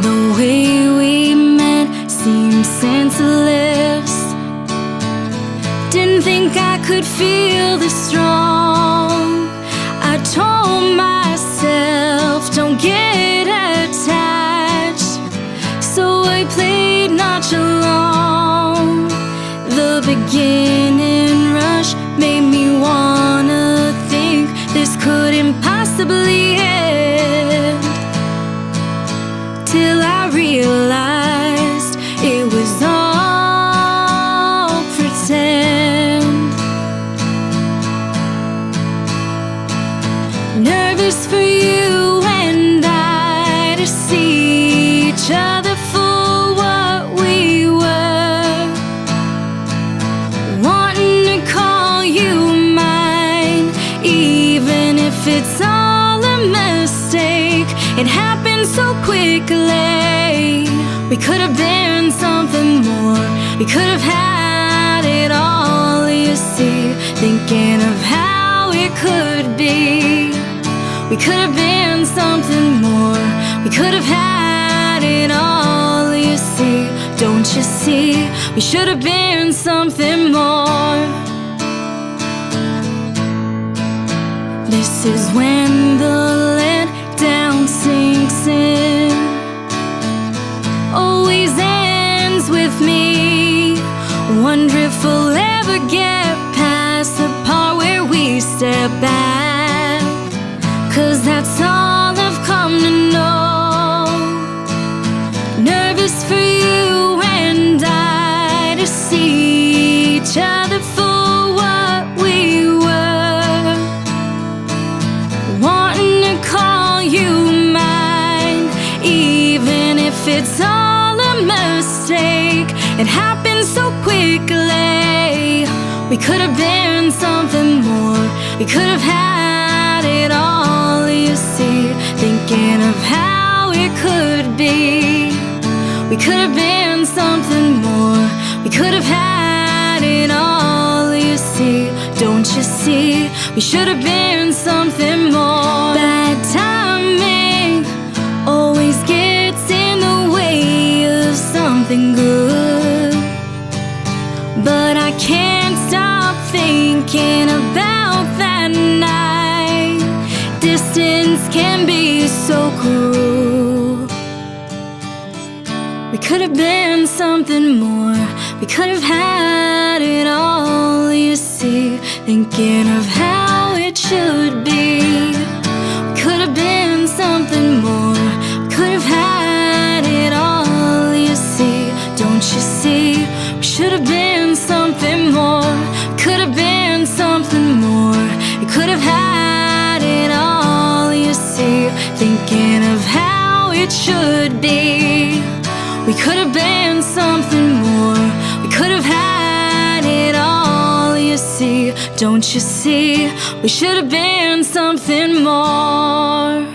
The way we met seemed senseless. Didn't think I could feel this strong. I told myself, don't get attached, so I played nonchalant. The beginning rush made me wanna think this couldn't possibly end, till I realized it was all pretend. Nervous for you and I to see each other for what we were, wanting to call you mine, even if it's all a mistake. It happened so quickly. We could have been something more. We could have had it all, you see. Thinking of how it could be. We could have been something more. We could have had it all, you see. Don't you see? We should have been something more. This is when the letdown sinks in. Always ends with me. Wonder if we'll ever get past the part where we step back, 'cause that's all I've come to know. Nervous for you and I to see each other for what we were, wanting to call you mine, even if it's all a mistake. It happened so quickly. We could have been something more. We could have had it all, you see. Thinking of how it could be. We could have been something more. We could have had it all, you see. Don't you see? We should have been something more. Bad timing always gets in the way of something good, but I can't stop thinking about that night. Distance can be so cruel. We could have been something more. We could have had it all, you see. Thinking of how it should be. We could have been something more. We could have had it all, you see. Don't you see? We should have been something more. Could have been something more. You could have had it all, you see. Thinking of how it should be. We could have been something more. We could have had it all, you see. Don't you see? We should have been something more.